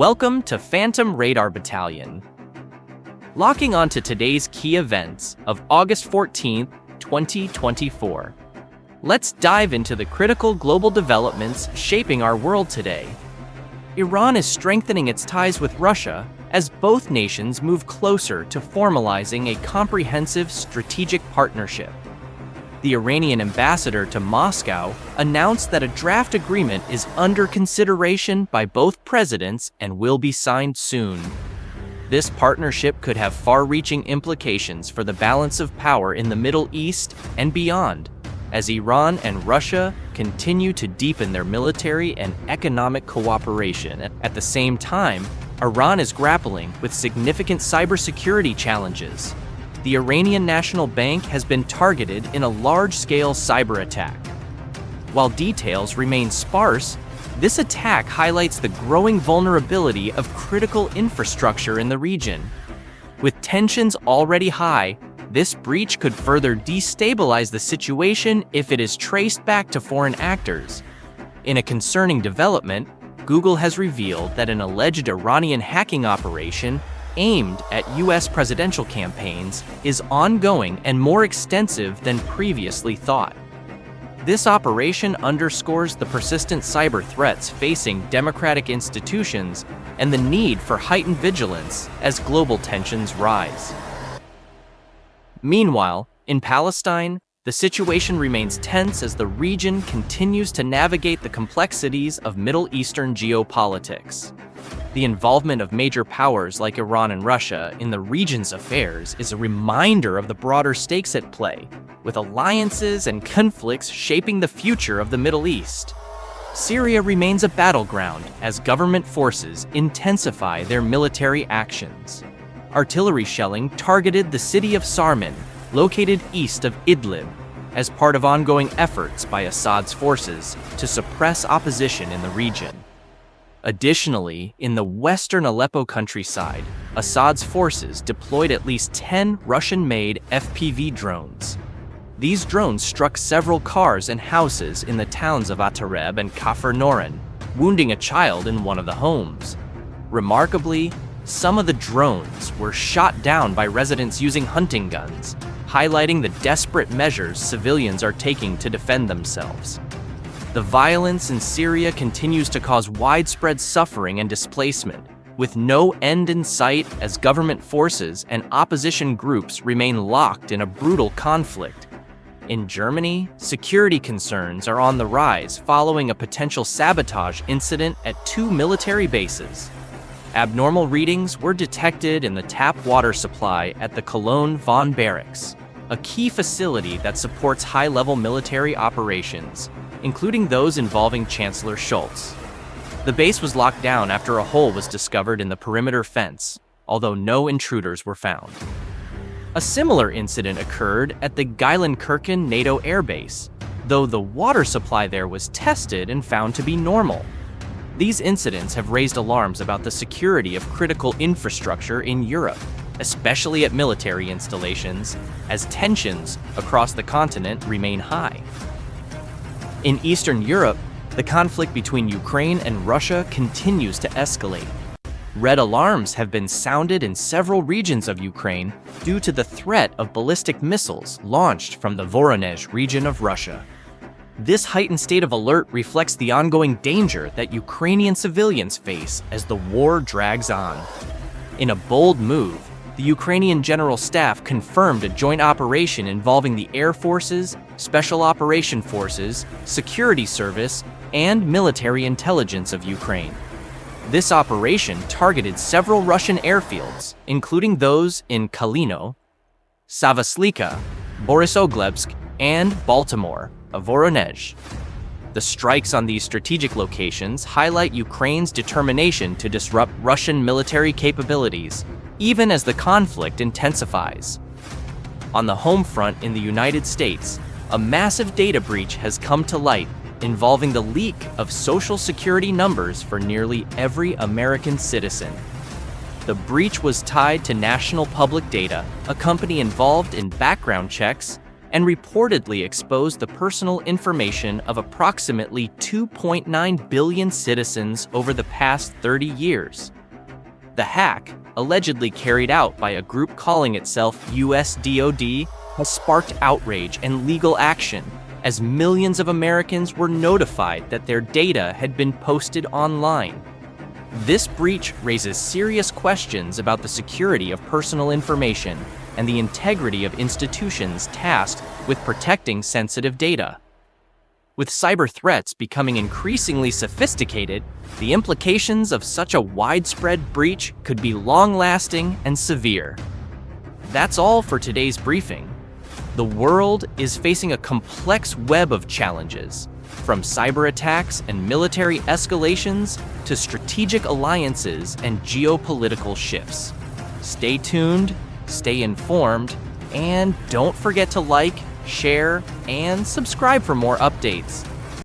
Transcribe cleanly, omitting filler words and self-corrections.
Welcome to Phantom Radar Battalion. Locking onto today's key events of August 14th, 2024. Let's dive into the critical global developments shaping our world today. Iran is strengthening its ties with Russia as both nations move closer to formalizing a comprehensive strategic partnership. The Iranian ambassador to Moscow announced that a draft agreement is under consideration by both presidents and will be signed soon. This partnership could have far-reaching implications for the balance of power in the Middle East and beyond, as Iran and Russia continue to deepen their military and economic cooperation. At the same time, Iran is grappling with significant cybersecurity challenges. The Iranian National Bank has been targeted in a large-scale cyber attack. While details remain sparse, this attack highlights the growing vulnerability of critical infrastructure in the region. With tensions already high, this breach could further destabilize the situation if it is traced back to foreign actors. In a concerning development, Google has revealed that an alleged Iranian hacking operation aimed at U.S. presidential campaigns is ongoing and more extensive than previously thought. This operation underscores the persistent cyber threats facing democratic institutions and the need for heightened vigilance as global tensions rise. Meanwhile, in Palestine, the situation remains tense as the region continues to navigate the complexities of Middle Eastern geopolitics. The involvement of major powers like Iran and Russia in the region's affairs is a reminder of the broader stakes at play, with alliances and conflicts shaping the future of the Middle East. Syria remains a battleground as government forces intensify their military actions. Artillery shelling targeted the city of Sarmin, located east of Idlib, as part of ongoing efforts by Assad's forces to suppress opposition in the region. Additionally, in the western Aleppo countryside, Assad's forces deployed at least 10 Russian-made FPV drones. These drones struck several cars and houses in the towns of Atareb and Kafr Noran, wounding a child in one of the homes. Remarkably, some of the drones were shot down by residents using hunting guns, highlighting the desperate measures civilians are taking to defend themselves. The violence in Syria continues to cause widespread suffering and displacement, with no end in sight as government forces and opposition groups remain locked in a brutal conflict. In Germany, security concerns are on the rise following a potential sabotage incident at 2 military bases. Abnormal readings were detected in the tap water supply at the Cologne von Barracks, a key facility that supports high-level military operations, including those involving Chancellor Scholz. The base was locked down after a hole was discovered in the perimeter fence, although no intruders were found. A similar incident occurred at the Geilenkirchen NATO airbase, though the water supply there was tested and found to be normal. These incidents have raised alarms about the security of critical infrastructure in Europe, especially at military installations, as tensions across the continent remain high. In Eastern Europe, the conflict between Ukraine and Russia continues to escalate. Red alarms have been sounded in several regions of Ukraine due to the threat of ballistic missiles launched from the Voronezh region of Russia. This heightened state of alert reflects the ongoing danger that Ukrainian civilians face as the war drags on. In a bold move, the Ukrainian General Staff confirmed a joint operation involving the Air Forces, Special Operation Forces, Security Service, and military intelligence of Ukraine. This operation targeted several Russian airfields, including those in Kalino, Savaslika, Borisoglebsk, and Baltimore, Voronezh. The strikes on these strategic locations highlight Ukraine's determination to disrupt Russian military capabilities, even as the conflict intensifies. On the home front in the United States, a massive data breach has come to light involving the leak of Social Security numbers for nearly every American citizen. The breach was tied to national public data, a company involved in background checks, and reportedly exposed the personal information of approximately 2.9 billion citizens over the past 30 years. The hack, allegedly carried out by a group calling itself US DoD, has sparked outrage and legal action, as millions of Americans were notified that their data had been posted online. This breach raises serious questions about the security of personal information and the integrity of institutions tasked with protecting sensitive data. With cyber threats becoming increasingly sophisticated, the implications of such a widespread breach could be long-lasting and severe. That's all for today's briefing. The world is facing a complex web of challenges, from cyber attacks and military escalations to strategic alliances and geopolitical shifts. Stay tuned, stay informed, and don't forget to like, share, and subscribe for more updates.